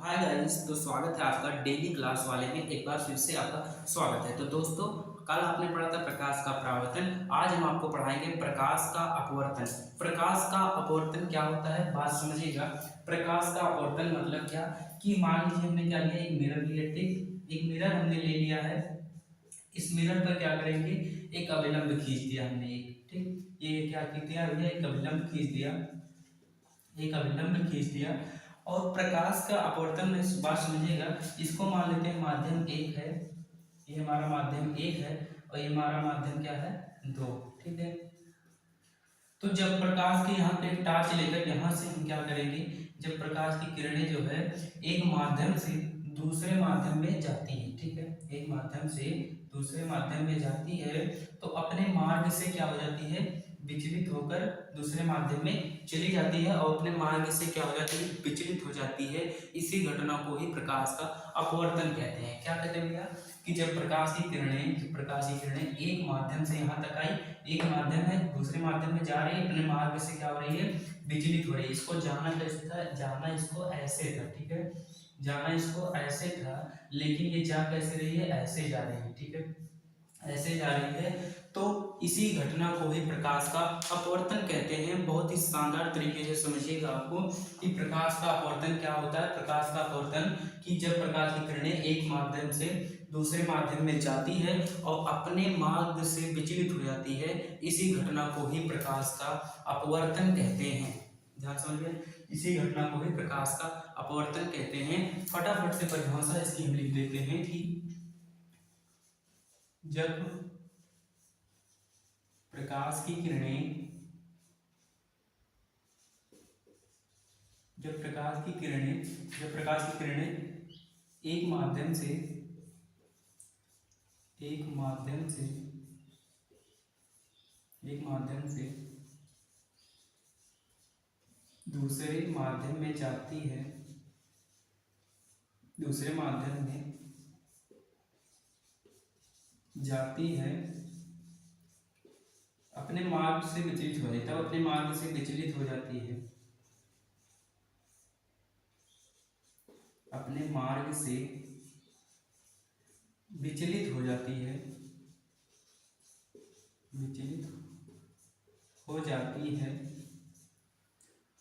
Hi guys, तो स्वागत है आपका डेली क्लास वाले में। एक बार फिर से आपका स्वागत है। तो दोस्तों, कल आपने पढ़ा था प्रकाश का परावर्तन। आज हम आपको पढ़ाएंगे प्रकाश का अपवर्तन। प्रकाश का अपवर्तन क्या होता है, बात समझिएगा। प्रकाश का अपवर्तन मतलब क्या कि मान लीजिए हमने क्या लिया, एक मिरर लिया। ठीक, एक मिरर हमने ले लिया है। इस मिरर पर क्या करेंगे, एक अभिलंब खींच दिया हमने एक। ठीक, ये क्या खींच दिया भैया, एक अभिलंब खींच दिया, एक अभिलंब खींच दिया। और प्रकाश का अपवर्तन में बात समझिएगा, इसको मान लेते हैं माध्यम एक है, ये हमारा माध्यम एक है और ये हमारा माध्यम क्या है, दो। ठीक है, तो जब प्रकाश की यहाँ पे टार्च लेकर यहाँ से हम क्या करेंगे, जब प्रकाश की किरणें जो है एक माध्यम से दूसरे माध्यम में जाती है। ठीक है, एक माध्यम से दूसरे माध्यम में जाती है तो अपने मार्ग से क्या हो जाती है, विचलित होकर दूसरे माध्यम में चली जाती है और अपने मार्ग से क्या हो जाती है, विचलित हो जाती है। इसी घटना को ही प्रकाश का अपवर्तन कहते हैं। क्या कहते हैं भैया, कि जब प्रकाश की किरणें एक माध्यम से यहाँ तक आई, एक माध्यम है दूसरे माध्यम में जा रही है, अपने मार्ग से क्या हो रही है, विचलित हो रही है। इसको जाना कैसे था, जाना इसको ऐसे था। ठीक है, जाना इसको ऐसे था, लेकिन ये जा कैसे रही है, ऐसे जा रही है। ठीक है, ऐसे जा रही है। तो इसी घटना को ही प्रकाश का अपवर्तन कहते हैं। बहुत ही शानदार तरीके से समझिएगा आपको कि प्रकाश का अपवर्तन क्या होता है। प्रकाश का अपवर्तन कि जब प्रकाश की किरणें एक माध्यम से दूसरे माध्यम में जाती है और अपने मार्ग से विचलित हो जाती है, इसी घटना को ही प्रकाश का अपवर्तन कहते हैं। ध्यान समझिए, इसी घटना को ही प्रकाश का अपवर्तन कहते हैं। फटाफट से परिभाषा इसकी हम लिख देते हैं कि जब प्रकाश की किरणें जब प्रकाश की किरणें एक माध्यम से एक माध्यम से दूसरे माध्यम में जाती है, दूसरे माध्यम में जाती है, अपने मार्ग से विचलित हो जाता है, अपने मार्ग से विचलित हो जाती है, अपने मार्ग से विचलित हो जाती है, विचलित हो जाती है,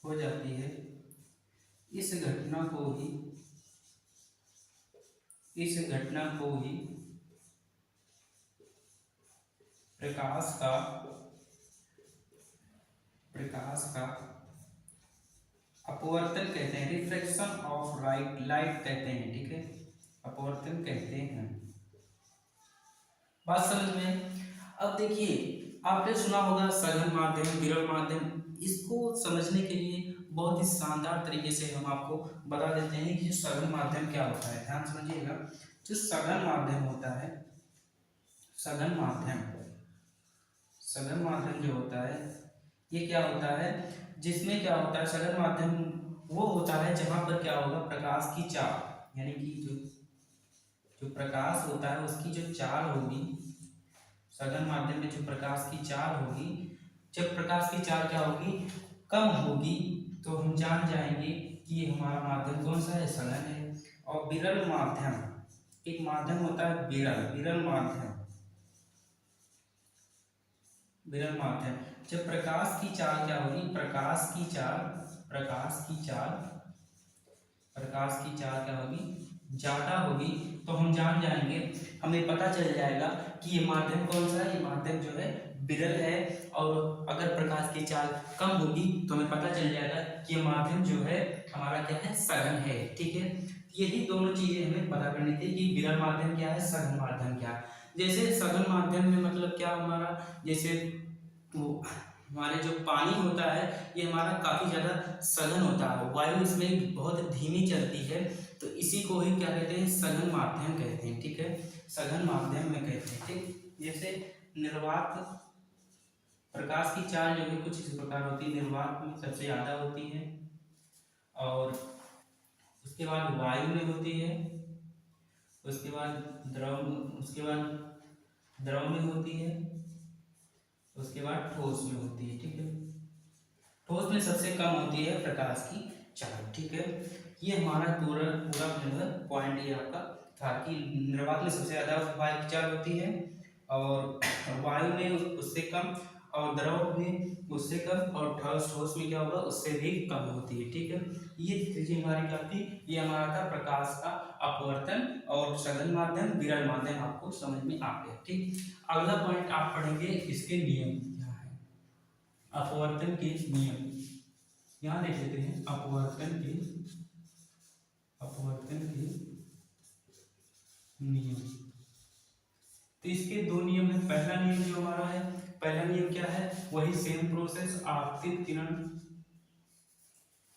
हो जाती है। इस घटना को ही प्रकाश का अपवर्तन कहते हैं। रिफ्रैक्शन ऑफ लाइट कहते हैं। ठीक है, अपवर्तन कहते हैं। बात समझ में। अब देखिए, आपने सुना होगा सघन माध्यम, विरल माध्यम। इसको समझने के लिए बहुत ही शानदार तरीके से हम आपको बता देते हैं कि सघन माध्यम क्या होता है। ध्यान समझिएगा, जो सघन माध्यम होता है, सघन माध्यम जो होता है, ये क्या होता है, जिसमें क्या होता है, सघन माध्यम वो होता है जहां पर क्या होगा, प्रकाश की चाल, यानी कि जो प्रकाश होता है उसकी जो चाल होगी, सघन माध्यम में जो प्रकाश की चाल होगी, जब प्रकाश की चाल क्या होगी, कम होगी, तो हम जान जाएंगे कि ये हमारा माध्यम कौन सा है, सघन है। और विरल माध्यम, एक माध्यम होता है विरल माध्यम, जब प्रकाश की चाल क्या होगी, प्रकाश की चाल क्या होगी, ज्यादा होगी, तो हम जान जाएंगे, हमें पता चल जाएगा कि ये माध्यम कौन सा है, ये माध्यम जो है विरल है। और अगर प्रकाश की चाल कम होगी तो हमें पता चल जाएगा कि ये माध्यम जो है हमारा क्या है, सघन है। ठीक है, यही दोनों चीजें हमें पता करनी थी कि विरल माध्यम क्या है, सघन माध्यम क्या है। जैसे सघन माध्यम में मतलब क्या हमारा, जैसे वो हमारे जो पानी होता है ये हमारा काफी ज्यादा सघन होता है, वायु इसमें बहुत धीमी चलती है, तो इसी को ही क्या कहते हैं, सघन माध्यम कहते हैं। ठीक है, सघन माध्यम में कहते हैं। ठीक, जैसे निर्वात, प्रकाश की चाल जो है कुछ इस प्रकार होती है, निर्वात में सबसे ज्यादा होती है, और उसके बाद वायु में होती है, उसके बाद द्रव में होती है, उसके बाद ठोस में होती है। ठीक है, ठोस में सबसे कम होती है प्रकाश की चाल। ठीक है, ये हमारा पूरा पूरा जो है पॉइंट ये आपका था कि निर्वात में सबसे ज़्यादा वायु की चाल होती है, और वायु में उससे कम, और द्रव में उससे कम, और ठोस ठोस में क्या होगा उससे भी कम होती है। ठीक है, ये चीजें हमारी क्या थी, ये हमारा था प्रकाश का अपवर्तन और सघन माध्यम विरल माध्यम, आपको समझ में आ गया। ठीक, अगला पॉइंट आप पढ़ेंगे इसके नियम क्या है, अपवर्तन के नियम। यहाँ देख लेते हैं अपवर्तन के नियम। तो इसके दो नियम है। पहला नियम जो हमारा है, पहला नियम क्या है, वही सेम प्रोसेस आपतित किरण।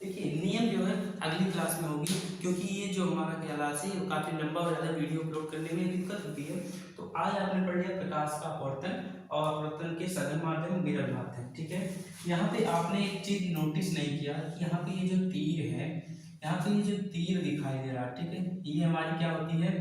देखिए नियम जो है अगली क्लास में होगी, क्योंकि ये जो हमारा क्लास है ये काफी लंबा हो जाता है, वीडियो अपलोड करने में दिक्कत होती है। तो आज आपने पढ़ लिया प्रकाश का अपवर्तन और अपवर्तन के सघन माध्यम विरल माध्यम। ठीक है, यहाँ पे आपने एक चीज नोटिस नहीं किया कि यहाँ पे ये जो तीर है, यहाँ पे ये जो तीर दिखाई दे रहा है, ठीक है, ये हमारी क्या होती है,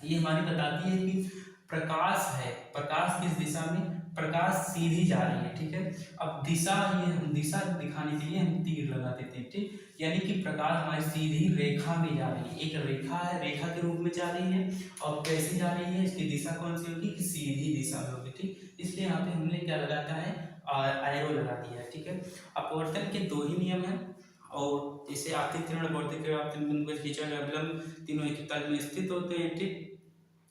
ये हमारी बताती है कि प्रकाश है, प्रकाश किस दिशा में, प्रकाश सीधी जा रही है। ठीक है, अब दिशा, ये हम दिशा दिखाने के लिए हम तीर लगा देते हैं। ठीक, यानी कि प्रकाश हमारी सीधी रेखा में जा रही है, एक रेखा है, रेखा के रूप में जा रही है, और कैसे जा रही है, इसकी दिशा कौन सी होगी, कि सीधी दिशा में होगी। ठीक, इसलिए यहाँ पे हमने क्या लगाता है, एरो लगा दिया है। ठीक है, अपवर्तन के दो ही नियम है, और जैसे आपतित किरण अपवर्तित किरण, आपतित बिंदु पर खींचा गया अवलंब तीनों एक ही तल में स्थित होते हैं। ठीक,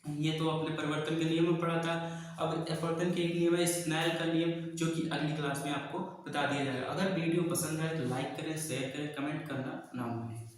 ये तो अपने परिवर्तन के नियम में पढ़ा था। अब अपवर्तन के एक नियम है स्नेल का नियम, जो कि अगली क्लास में आपको बता दिया जाएगा। अगर वीडियो पसंद आए तो लाइक करें, शेयर करें, कमेंट करना ना भूलें।